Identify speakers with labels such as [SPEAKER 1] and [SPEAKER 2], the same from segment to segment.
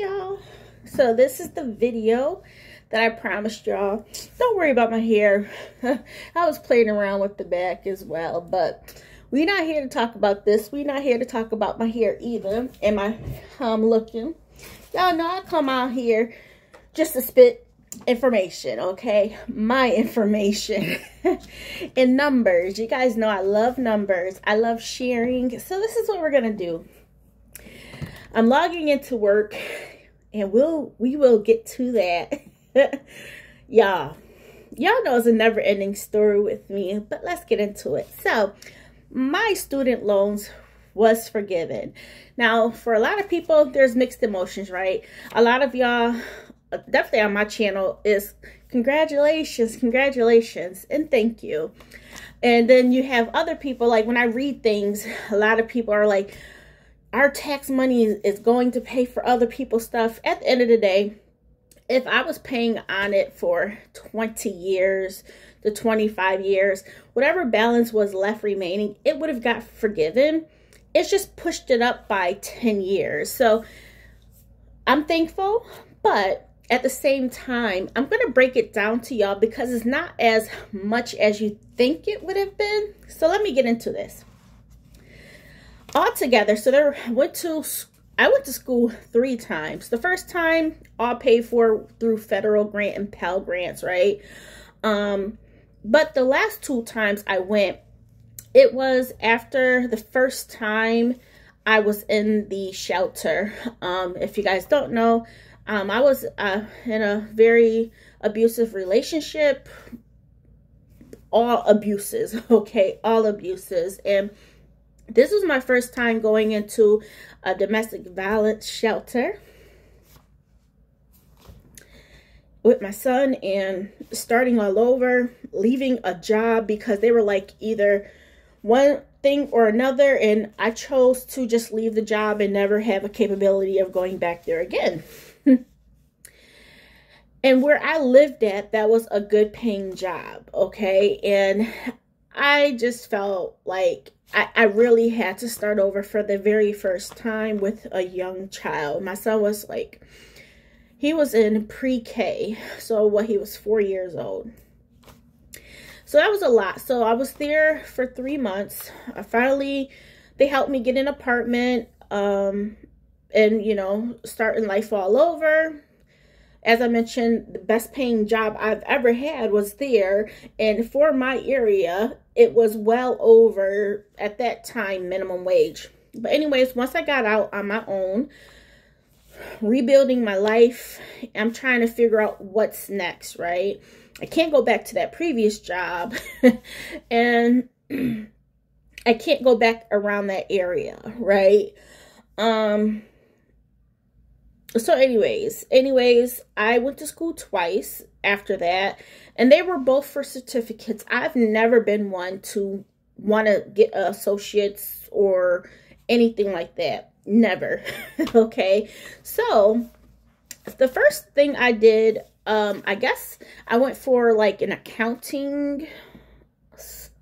[SPEAKER 1] y'all. So this is the video that I promised y'all. Don't worry about my hair. I was playing around with the back as well, but we're not here to talk about this. We're not here to talk about my hair either and my looking. Y'all know I come out here just to spit information, okay? My information and numbers. You guys know I love numbers. I love sharing. So this is what we're gonna do. I'm logging into work and we will get to that. Y'all know it's a never-ending story with me, but let's get into it. So my student loans was forgiven. Now, for a lot of people, there's mixed emotions, right? A lot of y'all, definitely on my channel, is congratulations, and thank you. And then you have other people, like when I read things, a lot of people are like, our tax money is going to pay for other people's stuff. At the end of the day, if I was paying on it for 20 years to 25 years, whatever balance was left remaining, it would have got forgiven. It's just pushed it up by 10 years. So I'm thankful, but at the same time, I'm going to break it down to y'all because it's not as much as you think it would have been. So let me get into this. Altogether, so I went to school 3 times. The first time, all paid for through federal grant and Pell Grants, right? But the last 2 times I went, it was after the first time I was in the shelter. If you guys don't know, I was in a very abusive relationship. All abuses, okay? All abuses. And this was my first time going into a domestic violence shelter with my son and starting all over, leaving a job because they were like either one thing or another, and I chose to just leave the job and never have a capability of going back there again. And where I lived at, that was a good paying job, okay? And I just felt like I really had to start over for the very first time with a young child. My son was like, he was in pre-K, so he was 4 years old. So that was a lot. So I was there for 3 months. They helped me get an apartment, and, you know, starting life all over. As I mentioned, the best paying job I've ever had was there. And for my area, it was well over, at that time, minimum wage. But anyways, once I got out on my own, rebuilding my life, I'm trying to figure out what's next, right? I can't go back to that previous job. And I can't go back around that area, right? So anyways, I went to school twice after that, and they were both for certificates. I've never been one to want to get associates or anything like that. Never. Okay. So the first thing I did, I guess I went for like an accounting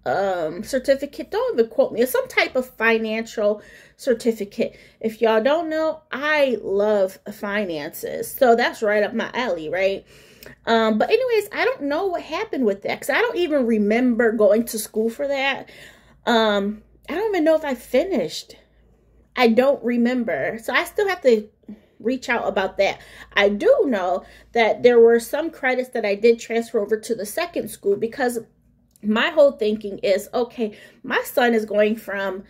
[SPEAKER 1] certificate. Don't even quote me. It's some type of financial certificate. If y'all don't know, I love finances, so that's right up my alley, right? But anyways, I don't know what happened with that because I don't even remember going to school for that. I don't even know if I finished. I don't remember, so I still have to reach out about that. I do know that there were some credits that I did transfer over to the second school because my whole thinking is, okay, my son is going from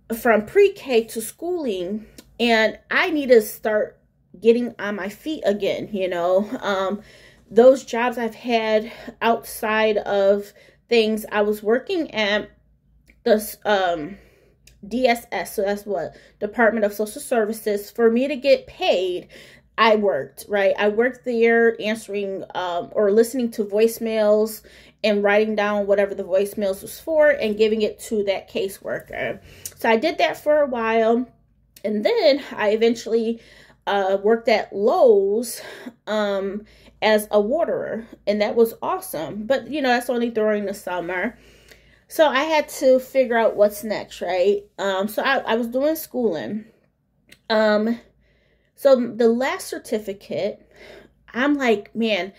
[SPEAKER 1] pre-K to schooling, and I need to start getting on my feet again, you know. Those jobs I've had outside of things, I was working at the DSS, so that's what, Department of Social Services. For me to get paid, I worked, right? I worked there answering or listening to voicemails and writing down whatever the voicemails was for and giving it to that caseworker. So I did that for a while. And then I eventually worked at Lowe's as a waterer. And that was awesome. But, you know, that's only during the summer. So I had to figure out what's next, right? So I was doing schooling. So the last certificate, I'm like, man,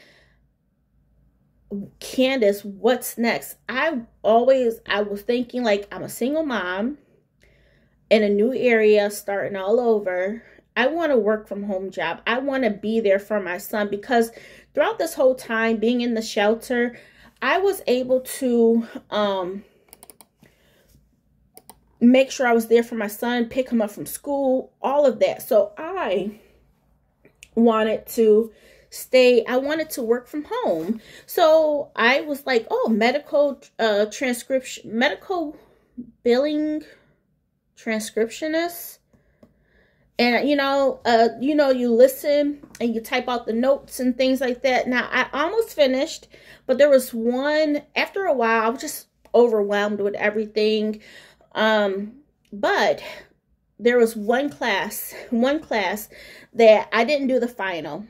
[SPEAKER 1] Candace, what's next? I was thinking, like, I'm a single mom in a new area, starting all over. I want a work from home job. I want to be there for my son, because throughout this whole time being in the shelter, I was able to make sure I was there for my son, pick him up from school, all of that. So I wanted to I wanted to work from home. So I was like, oh, medical billing transcriptionist. And, you listen and you type out the notes and things like that. Now, I almost finished, but there was one, after a while, I was just overwhelmed with everything. But there was one class that I didn't do the final.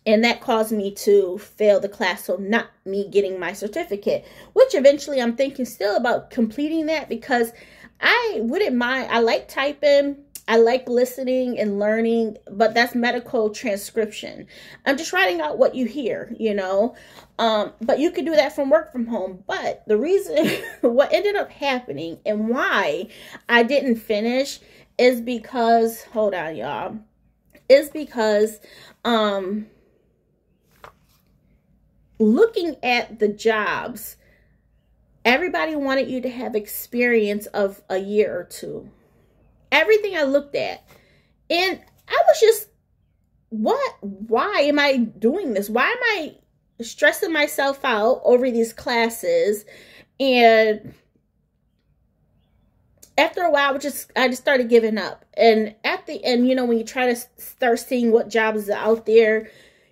[SPEAKER 1] And that caused me to fail the class, so not me getting my certificate, which eventually I'm thinking still about completing that, because I wouldn't mind. I like typing. I like listening and learning, but that's medical transcription. I'm just writing out what you hear, but you could do that from work from home. But the reason, what ended up happening and why I didn't finish is because, hold on, y'all, is because, looking at the jobs, everybody wanted you to have experience of a year or two. Everything I looked at, and I was just, why am I doing this? Why am I stressing myself out over these classes? And after a while, I just started giving up. And at the end, when you try to start seeing what jobs are out there,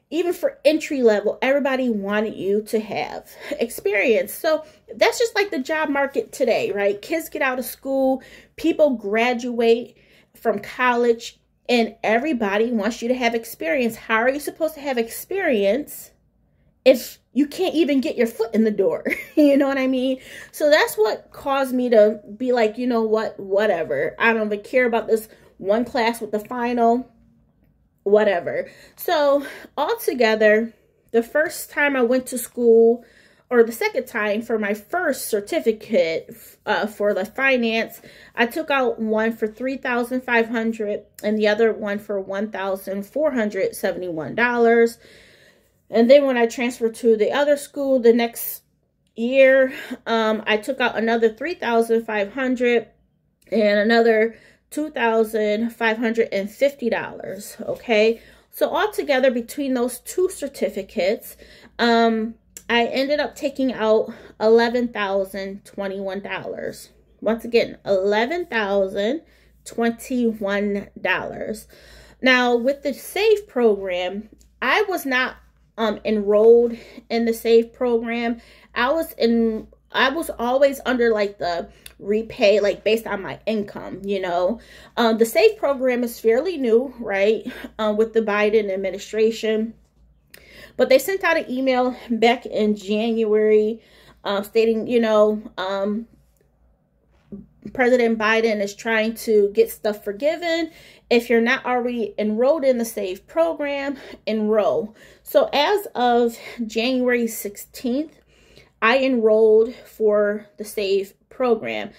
[SPEAKER 1] even for entry level, everybody wanted you to have experience. So that's just like the job market today, right? Kids get out of school, people graduate from college, and everybody wants you to have experience. How are you supposed to have experience if you can't even get your foot in the door? You know what I mean? So that's what caused me to be like, you know what, whatever. I don't even care about this one class with the final. Whatever. So altogether, the first time I went to school, or the second time for my first certificate for the finance, I took out one for $3,500 and the other one for $1,471. And then when I transferred to the other school the next year, I took out another $3,500 and another $2,550, okay? So altogether, between those two certificates, I ended up taking out $11,021. Once again, $11,021. Now, with the SAVE program, I was not enrolled in the SAVE program. I was always under like the repay, like based on my income, The SAVE program is fairly new, right? With the Biden administration. But they sent out an email back in January stating, President Biden is trying to get stuff forgiven. If you're not already enrolled in the SAVE program, enroll. So as of January 16th, I enrolled for the SAVE program.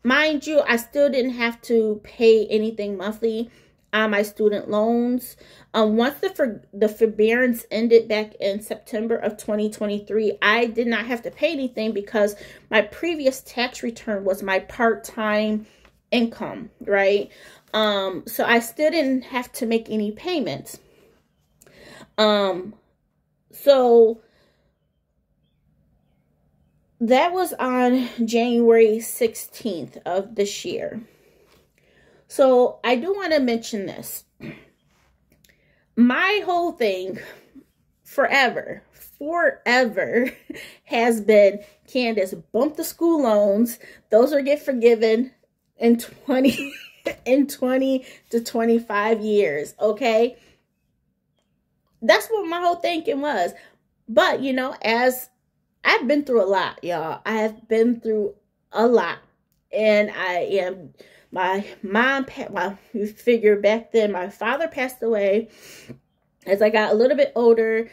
[SPEAKER 1] Mind you, I still didn't have to pay anything monthly on my student loans. Once the forbearance ended back in September of 2023, I did not have to pay anything because my previous tax return was my part-time income, right? So I still didn't have to make any payments. So that was on January 16th of this year. So I do want to mention this. My whole thing forever has been, Candace, bump the school loans. Those are get forgiven in 20 to 25 years, okay? That's what my whole thinking was. But, as I've been through a lot, y'all. I have been through a lot. And My mom, well, you figure back then, my father passed away. As I got a little bit older,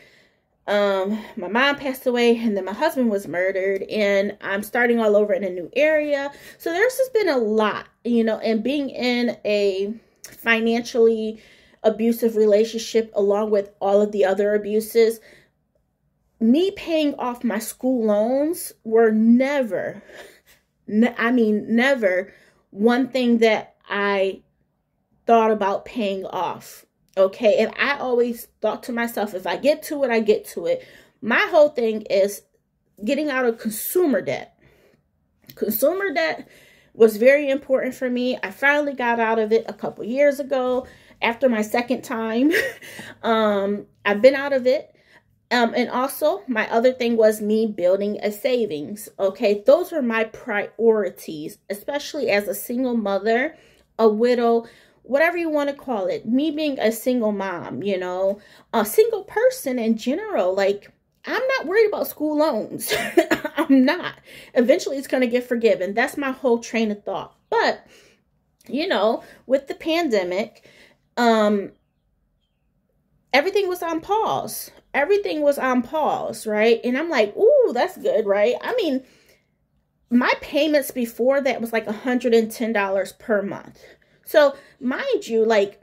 [SPEAKER 1] my mom passed away, and then my husband was murdered, and I'm starting all over in a new area. So there's just been a lot, you know, and being in a financially abusive relationship along with all of the other abuses, me paying off my school loans were never one thing that I thought about paying off. Okay, and I always thought to myself, if I get to it, I get to it. My whole thing is getting out of consumer debt. Consumer debt was very important for me. I finally got out of it a couple years ago after my second time. I've been out of it. And also, my other thing was me building a savings. Okay, those were my priorities, especially as a single mother, a widow, whatever you want to call it. Me being a single mom, you know, a single person in general. Like, I'm not worried about school loans. I'm not. Eventually, it's going to get forgiven. That's my whole train of thought. But, you know, with the pandemic, everything was on pause. Everything was on pause, right? And I'm like, ooh, that's good, right? I mean, my payments before that was like $110 per month. So, mind you, like,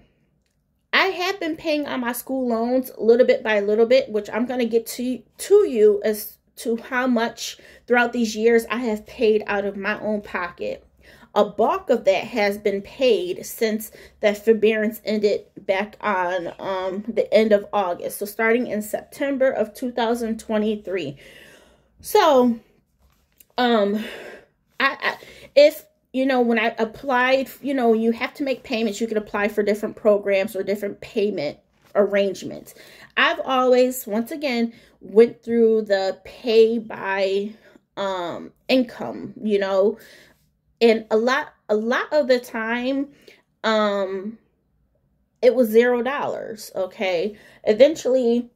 [SPEAKER 1] I have been paying on my school loans little bit by little bit, which I'm going to get to you as to how much throughout these years I have paid out of my own pocket. A bulk of that has been paid since that forbearance ended back on the end of August. So starting in September of 2023. So, if, you know, when I applied, you know, you have to make payments. You can apply for different programs or different payment arrangements. I've always, once again, went through the pay by income, you know. And a lot of the time, it was $0, okay? Eventually,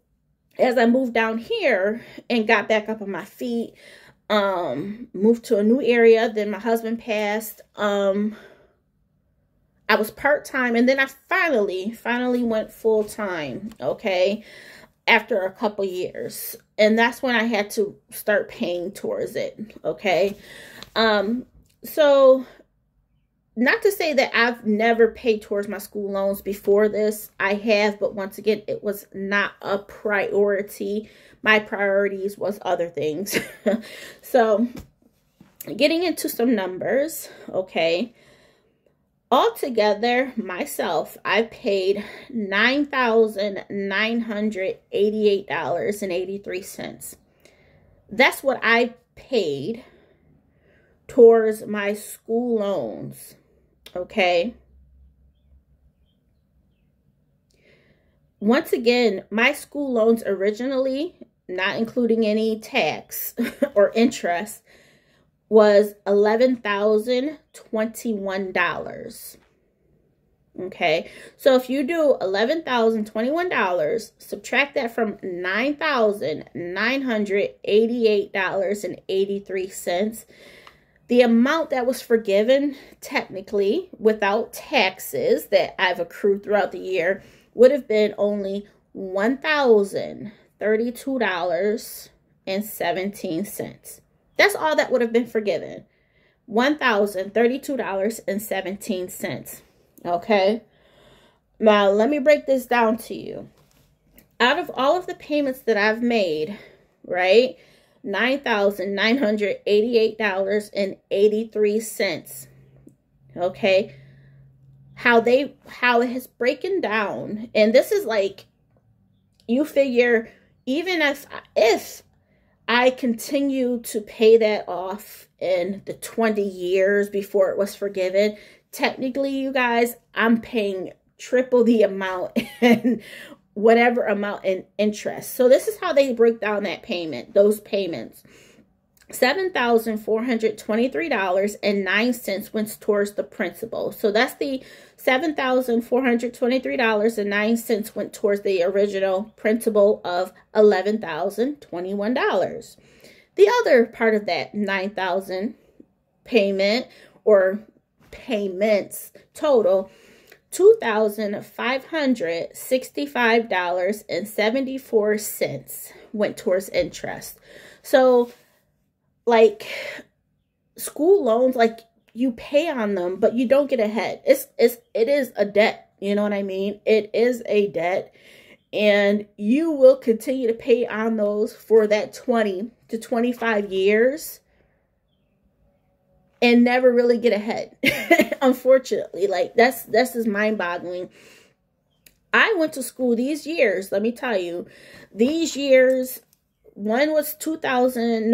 [SPEAKER 1] as I moved down here and got back up on my feet, moved to a new area, then my husband passed, I was part-time, and then I finally went full-time, okay? After a couple years. And that's when I had to start paying towards it, okay? So, not to say that I've never paid towards my school loans before this. I have, but once again, it was not a priority. My priorities was other things. So, getting into some numbers, okay. Altogether, myself, I paid $9,988.83. That's what I paid towards my school loans, okay? Once again, my school loans originally, not including any tax or interest, was $11,021, okay? So if you do $11,021, subtract that from $9,988.83, the amount that was forgiven, technically, without taxes that I've accrued throughout the year, would have been only $1,032.17. That's all that would have been forgiven. $1,032.17. Okay? Now, let me break this down to you. Out of all of the payments that I've made, right, $9,988.83. Okay, how it has broken down, and this is like, you figure, even if I continue to pay that off in the 20 years before it was forgiven, technically, you guys, I'm paying triple the amount and whatever amount in interest. So this is how they break down that payment, those payments. $7,423.09 went towards the principal. So that's the $7,423.09 went towards the original principal of $11,021. The other part of that $9,000 payment or payments total $2,565.74 went towards interest. So like school loans, like you pay on them, but you don't get ahead. It is a debt. You know what I mean? It is a debt, and you will continue to pay on those for that 20 to 25 years and never really get ahead. Unfortunately, like that's just mind-boggling. I went to school these years, let me tell you, these years, one was 2000,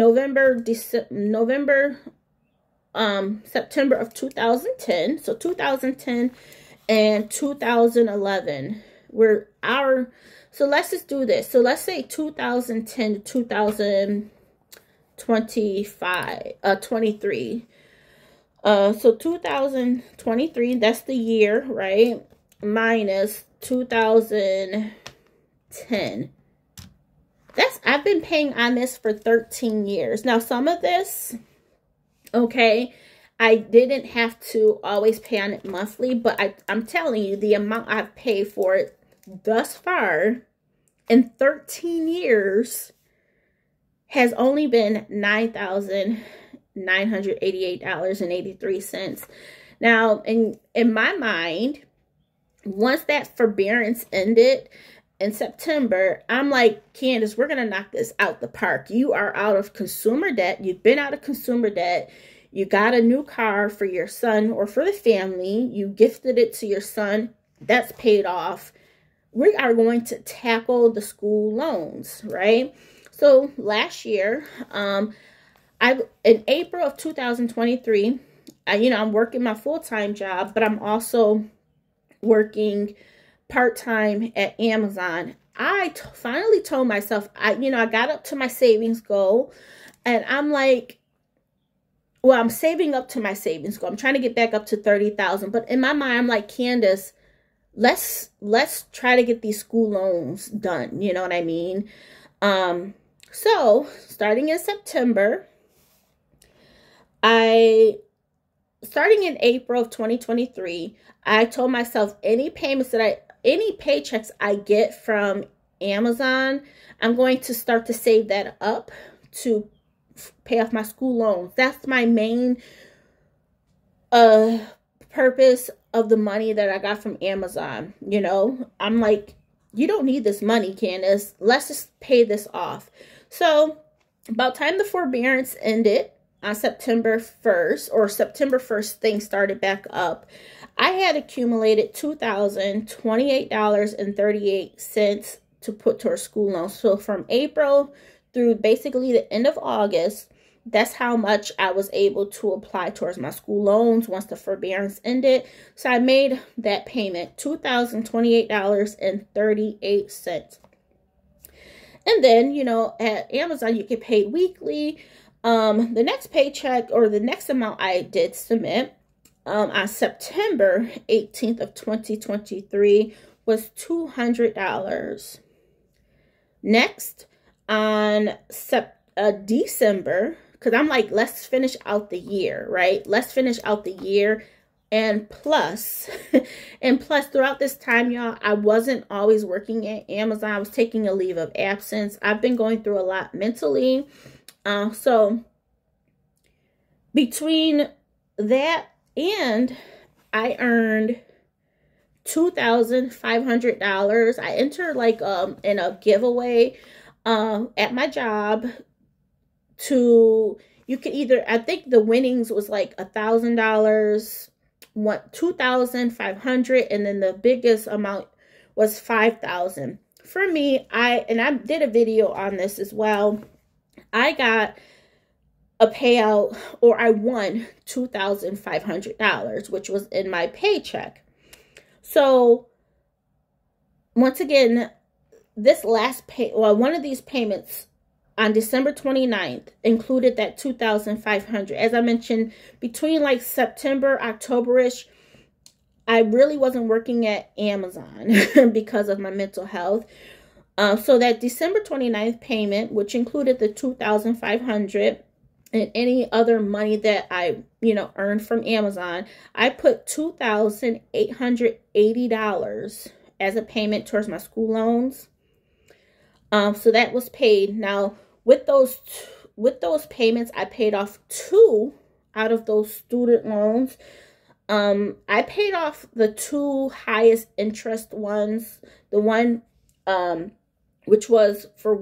[SPEAKER 1] September of 2010. So 2010 and 2011 were so let's just do this. So let's say 2010 to 23. So 2023, that's the year, right? Minus 2010. I've been paying on this for 13 years. Now, some of this, okay, I didn't have to always pay on it monthly, but I'm telling you, the amount I've paid for it thus far in 13 years has only been $9,988.83. Now, in my mind, once that forbearance ended in September, I'm like, Candace, we're going to knock this out the park. You are out of consumer debt. You've been out of consumer debt. You got a new car for your son or for the family. You gifted it to your son. That's paid off. We are going to tackle the school loans, right? So last year, in April of 2023, I'm working my full-time job, but I'm also working part-time at Amazon. I finally told myself, I got up to my savings goal, and I'm like, well, I'm saving up to my savings goal. I'm trying to get back up to 30,000. But in my mind, I'm like, Candace, let's try to get these school loans done. You know what I mean? So starting in September, starting in April of 2023, I told myself any paychecks I get from Amazon, I'm going to start to save that up to pay off my school loans. That's my main purpose of the money that I got from Amazon. I'm like, you don't need this money, Candace. Let's just pay this off. So about time the forbearance ended on September 1st, or September 1st, things started back up. I had accumulated $2,028.38 to put towards school loans. So from April through basically the end of August, that's how much I was able to apply towards my school loans once the forbearance ended. So I made that payment, $2,028.38. And then, at Amazon, you get paid weekly. The next paycheck, or the next amount I did submit on September 18th of 2023 was $200. Next, on December, because I'm like, let's finish out the year, right? Let's finish out the year. And plus, throughout this time, y'all, I wasn't always working at Amazon. I was taking a leave of absence. I've been going through a lot mentally. So between that and I earned $2,500. I entered like in a giveaway at my job you could either, I think the winnings was like $1,000, $2,500, and then the biggest amount was $5,000. For me, I did a video on this as well. I got a payout, or I won $2,500, which was in my paycheck. So once again, this last one of these payments on December 29th included that $2,500. As I mentioned, between like September, October-ish, I really wasn't working at Amazon because of my mental health. So that December 29th payment, which included the $2,500, and any other money that I, earned from Amazon, I put $2,880 as a payment towards my school loans. So that was paid. Now, with those payments, I paid off 2 out of those student loans. I paid off the 2 highest interest ones. The one, which was for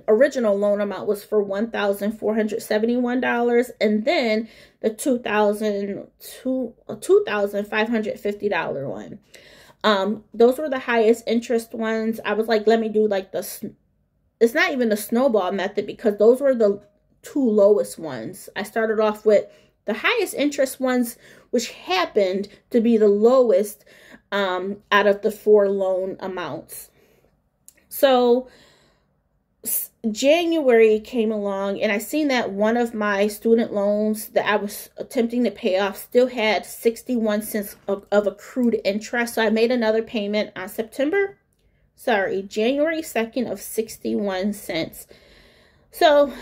[SPEAKER 1] original loan amount was for $1,471, and then the $2,550 one. Those were the highest interest ones. I was like, let me do like it's not even the snowball method, because those were the 2 lowest ones. I started off with the highest interest ones, which happened to be the lowest out of the 4 loan amounts. So January came along, and I seen that one of my student loans that I was attempting to pay off still had 61 cents of accrued interest. So I made another payment on January 2nd of 61 cents. So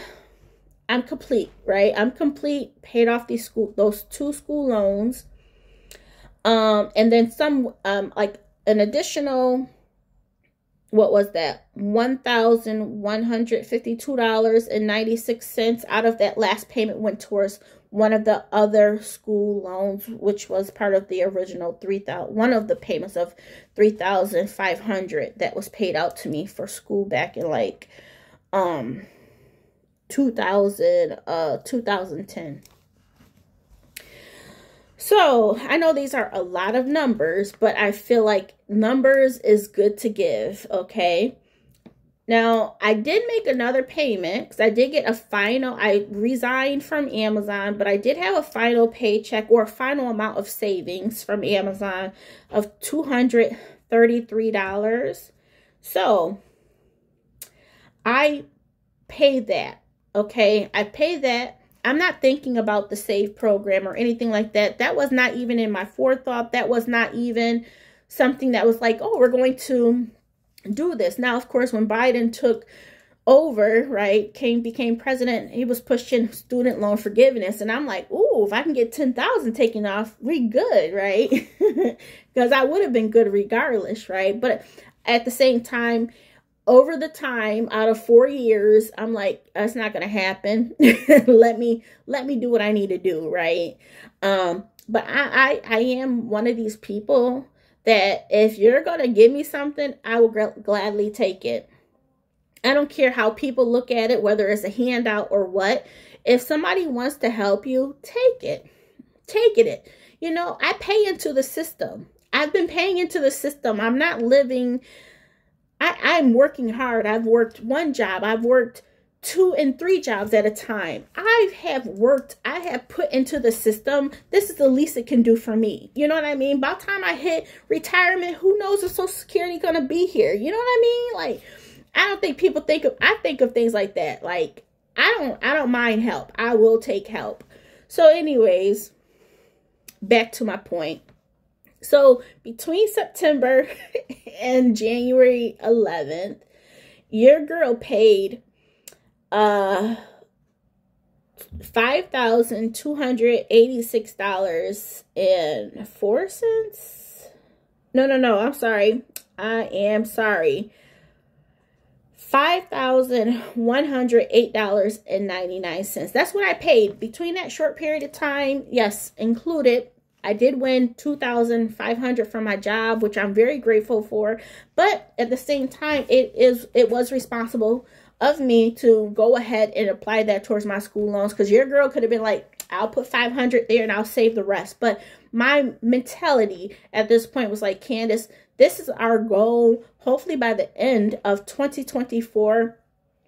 [SPEAKER 1] I'm complete, right? I'm complete, paid off those 2 school loans. And then some, like an additional, what was that? $1,152.96 out of that last payment went towards one of the other school loans, which was part of the original one of the payments of $3,500 that was paid out to me for school back in like 2010. So I know these are a lot of numbers, but I feel like numbers is good to give, okay? Now, I did make another payment because I did get a final. I resigned from Amazon, but I did have a final paycheck or a final amount of savings from Amazon of $233. So I paid that, okay? I paid that. I'm not thinking about the SAVE program or anything like that. That was not even in my forethought. That was not even something that was like, oh, we're going to do this. Now, of course, when Biden took over, right, became president, he was pushing student loan forgiveness. And I'm like, ooh, if I can get 10,000 taken off, we good, right? Because I would have been good regardless, right? But at the same time, over the time, out of 4 years, I'm like, that's not going to happen. let me do what I need to do, right? But I am one of these people that if you're going to give me something, I will gladly take it. I don't care how people look at it, whether it's a handout or what. If somebody wants to help you, take it. Take it. I pay into the system. I've been paying into the system. I'm not living... I'm working hard. I've worked 1 job. I've worked 2 and 3 jobs at a time. I have put into the system. This is the least it can do for me. You know what I mean? By the time I hit retirement, who knows if Social Security going to be here? You know what I mean? Like, I don't think people I think of things like that. Like, I don't mind help. I will take help. So anyways, back to my point. So between September and January 11th, your girl paid $5,286.04. No, I'm sorry. I am sorry. $5,108.99. That's what I paid between that short period of time. Yes, included. I did win $2,500 from my job, which I'm very grateful for. But at the same time, it was responsible of me to go ahead and apply that towards my school loans, because your girl could have been like, I'll put $500 there and I'll save the rest. But my mentality at this point was like, Candace, this is our goal. Hopefully by the end of 2024,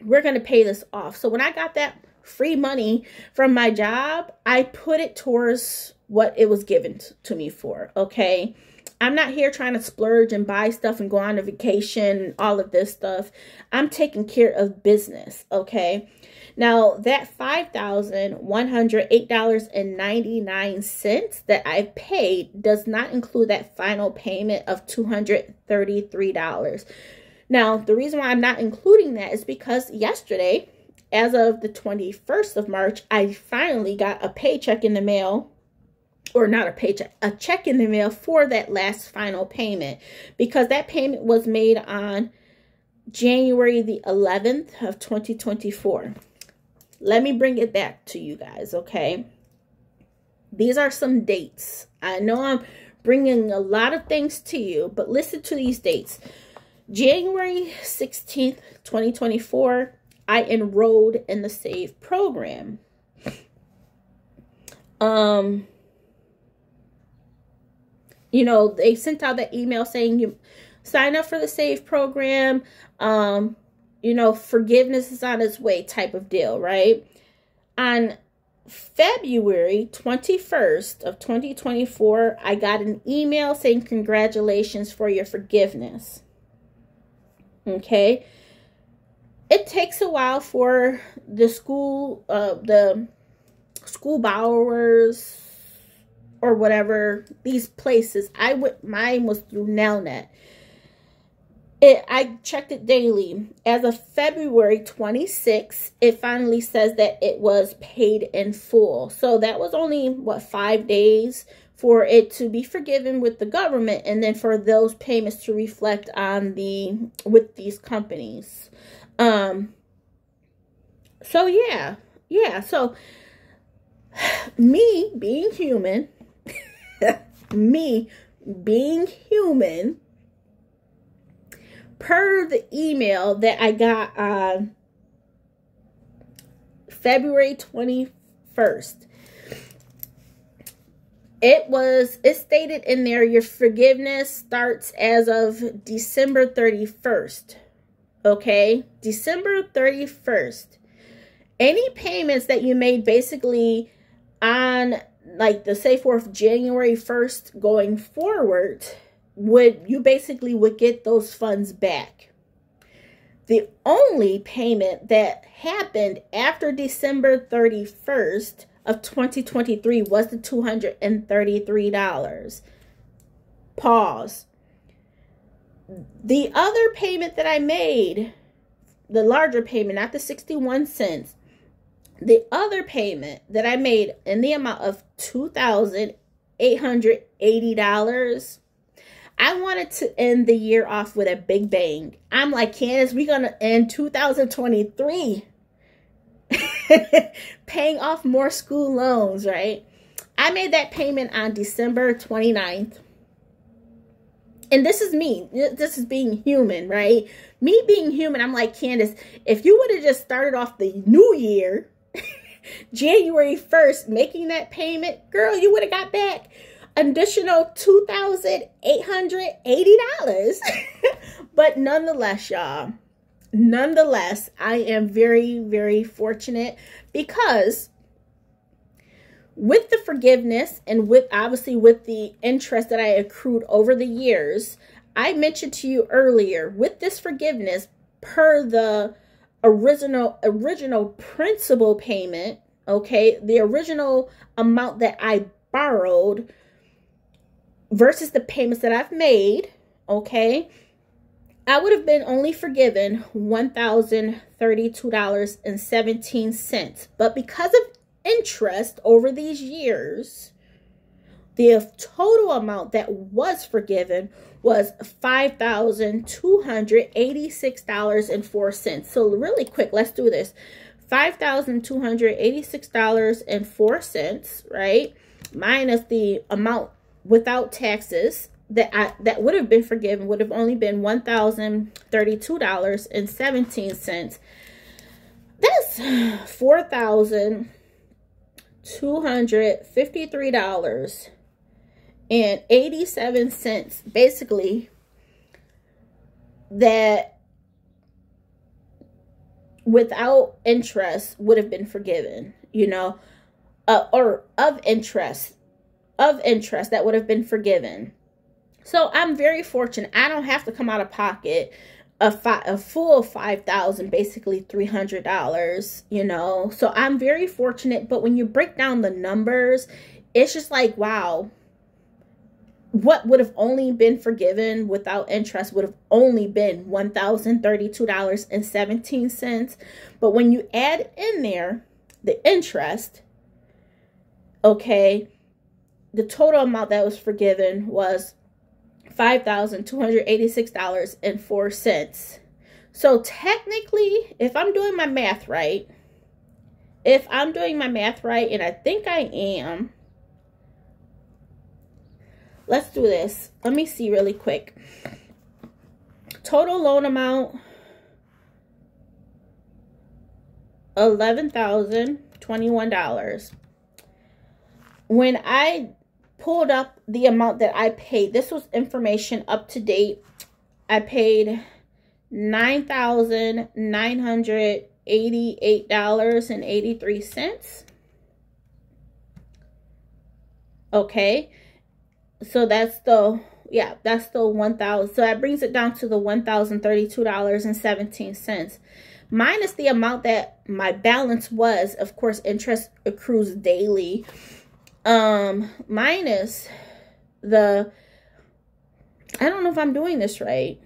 [SPEAKER 1] we're going to pay this off. So when I got that free money from my job, I put it towards what it was given to me for, okay? I'm not here trying to splurge and buy stuff and go on a vacation, all of this stuff. I'm taking care of business, okay? Now, that $5,108.99 that I paid does not include that final payment of $233. Now, the reason why I'm not including that is because yesterday, as of the 21st of March, I finally got a paycheck in the mail, or not a paycheck, a check in the mail for that last final payment, because that payment was made on January the 11th of 2024. Let me bring it back to you guys, okay? These are some dates. I know I'm bringing a lot of things to you, but listen to these dates. January 16th, 2024, I enrolled in the SAVE program. You know, they sent out that email saying you sign up for the SAVE program. You know, forgiveness is on its way type of deal, right? On February 21st of 2024, I got an email saying congratulations for your forgiveness. Okay. It takes a while for the school borrowers or whatever, these places. Mine was through Nelnet. I checked it daily. As of February 26th, it finally says that it was paid in full. So that was only, what, 5 days for it to be forgiven with the government, and then for those payments to reflect on with these companies. So yeah. So me being human, per the email that I got on February 21st, it stated in there, your forgiveness starts as of December 31st. Okay, December 31st. Any payments that you made basically on, like, the say forth January 1st going forward, you basically would get those funds back. The only payment that happened after December 31st of 2023 was the $233. Pause. The other payment that I made, the larger payment, not the 61 cents, the other payment that I made in the amount of $2,880, I wanted to end the year off with a big bang. I'm like, Candace, we're going to end 2023 paying off more school loans, right? I made that payment on December 29th. And this is me. This is being human, right? Me being human, I'm like, Candace, if you would have just started off the new year, January 1st, making that payment, girl, you would have got back additional $2,880. But nonetheless, y'all, I am very, very fortunate, because with the forgiveness and obviously with the interest that I accrued over the years, I mentioned to you earlier, with this forgiveness, per the original principal payment, okay, the original amount that I borrowed versus the payments that I've made, okay, I would have been only forgiven $1,032.17. But because of interest over these years, the total amount that was forgiven was $5,286.04. So really quick, let's do this. $5,286.04, right? Minus the amount without taxes that would have been forgiven would have only been $1,032.17. That's $4,253.87, basically, that without interest would have been forgiven, you know, or of interest that would have been forgiven. So I'm very fortunate. I don't have to come out of pocket a full $5,000, basically $300, you know. So I'm very fortunate. But when you break down the numbers, it's just like, wow. what would have only been forgiven without interest would have only been $1,032.17. But when you add in there the interest, okay, the total amount that was forgiven was $5,286.04. So technically, if I'm doing my math right, and I think I am, let's do this. Let me see really quick. Total loan amount, $11,021. When I pulled up the amount that I paid, this was information up to date. I paid $9,988.83. Okay. So that's the 1,000. So that brings it down to the $1,032.17. Minus the amount that my balance was. Of course, interest accrues daily. Minus the, I don't know if I'm doing this right.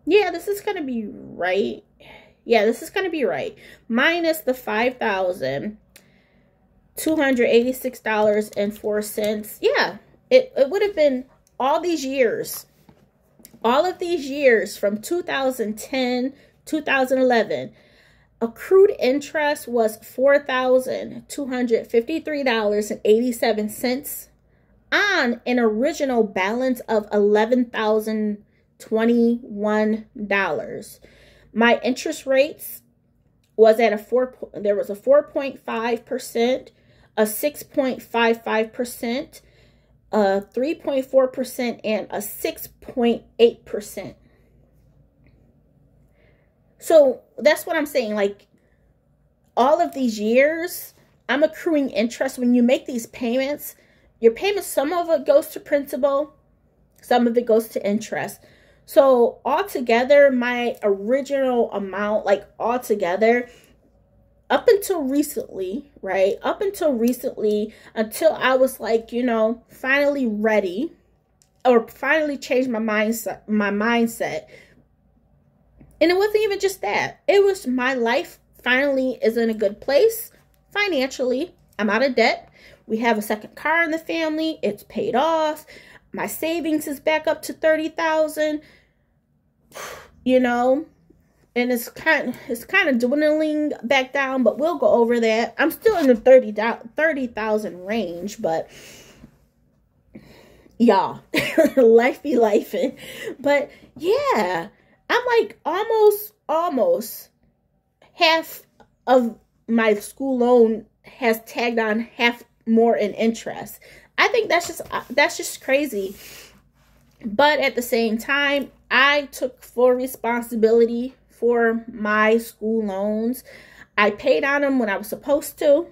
[SPEAKER 1] Yeah, this is going to be right. Yeah, this is going to be right. Minus the $5,286.04. Yeah, it would have been all these years. All of these years from 2010, 2011. Accrued interest was $4,253.87 on an original balance of $11,021. My interest rates was at there was a 4.5%, a 6.55%, a 3.4%, and a 6.8%. So that's what I'm saying. Like, all of these years, I'm accruing interest. When you make these payments, your payments, some of it goes to principal, some of it goes to interest. So altogether, my original amount, like altogether, up until recently, right? Up until recently, until I was like, you know, finally ready, or finally changed my mindset. And it wasn't even just that. It was my life finally is in a good place financially. I'm out of debt. We have a second car in the family. It's paid off. My savings is back up to $30,000. You know, and it's kind of dwindling back down, but we'll go over that. I'm still in the 30,000 range, but y'all, life be lifing. But yeah, I'm like almost half of my school loan has tagged on half more in interest. I think that's just crazy. But at the same time, I took full responsibility for my school loans. I paid on them when I was supposed to.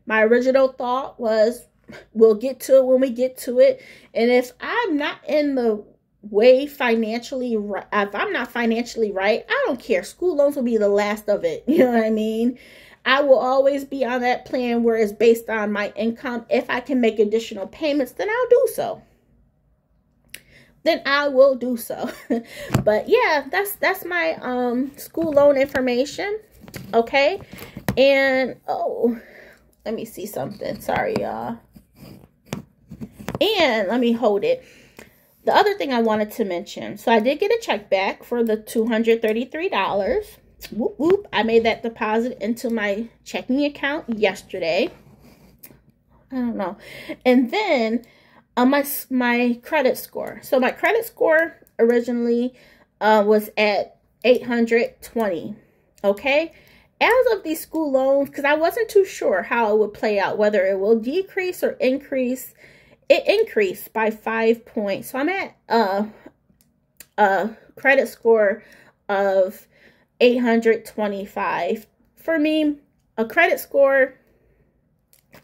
[SPEAKER 1] My original thought was, we'll get to it when we get to it. And if I'm not in the way financially, if I'm not financially right, I don't care. School loans will be the last of it. You know what I mean? I will always be on that plan where it's based on my income. If I can make additional payments, then I'll do so. Then I will do so. But yeah, that's my school loan information. Okay. And oh, let me see something. Sorry, y'all. And let me hold it. The other thing I wanted to mention. So I did get a check back for the $233. Whoop, whoop. I made that deposit into my checking account yesterday. I don't know. And then my credit score. So my credit score originally was at 820. Okay. As of these school loans, because I wasn't too sure how it would play out, whether it will decrease or increase. It increased by 5 points. So I'm at a credit score of 825. For me, a credit score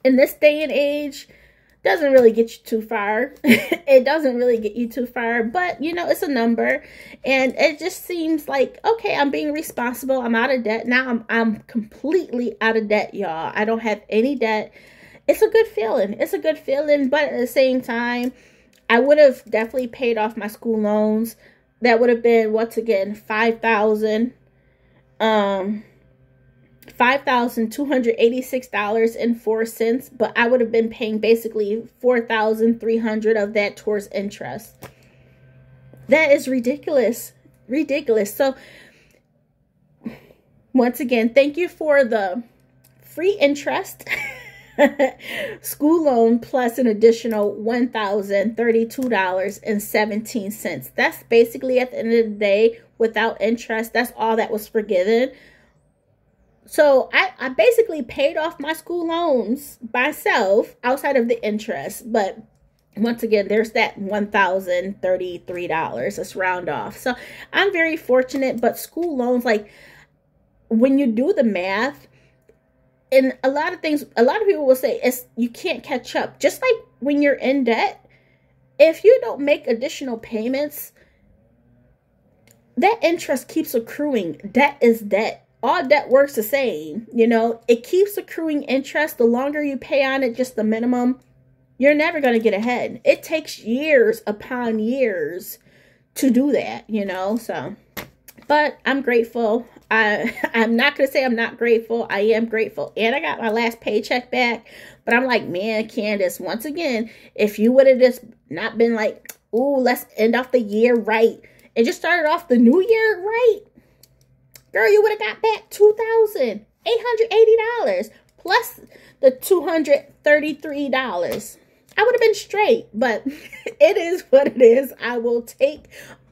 [SPEAKER 1] in this day and age doesn't really get you too far. It doesn't really get you too far, but you know, it's a number, and it just seems like, okay, I'm being responsible. I'm out of debt now. I'm completely out of debt, y'all. I don't have any debt. It's a good feeling. It's a good feeling, but at the same time, I would have definitely paid off my school loans. That would have been, once again, $5,286.04, but I would have been paying basically $4,300 of that towards interest. That is ridiculous. Ridiculous. So once again, thank you for the free interest school loan plus an additional $1,032.17. That's basically, at the end of the day, without interest, that's all that was forgiven. So I basically paid off my school loans myself outside of the interest. But once again, there's that $1,033. Let's round off. So I'm very fortunate. But school loans, like, when you do the math, and a lot of people will say you can't catch up. Just like when you're in debt, if you don't make additional payments, that interest keeps accruing. Debt is debt. All debt works the same. You know, it keeps accruing interest. The longer you pay on it, just the minimum, you're never going to get ahead. It takes years upon years to do that, you know. So, but I'm grateful. I'm not going to say I'm not grateful. I am grateful. And I got my last paycheck back. But I'm like, man, Candace, once again, if you would have just not been like, ooh, let's end off the year right, and just started off the new year right, girl, you would have got back $2,880 plus the $233. I would have been straight, but it is what it is. I will take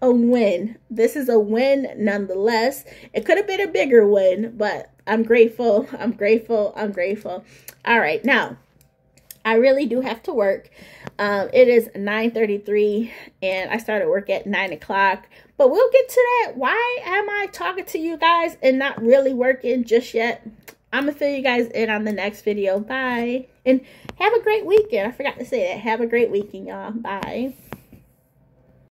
[SPEAKER 1] a win. This is a win nonetheless. It could have been a bigger win, but I'm grateful. I'm grateful. I'm grateful. All right. Now, I really do have to work. It is 9:33 and I started work at 9 o'clock, but we'll get to that. Why am I talking to you guys and not really working just yet? I'm going to fill you guys in on the next video. Bye. And have a great weekend. I forgot to say that. Have a great weekend, y'all. Bye.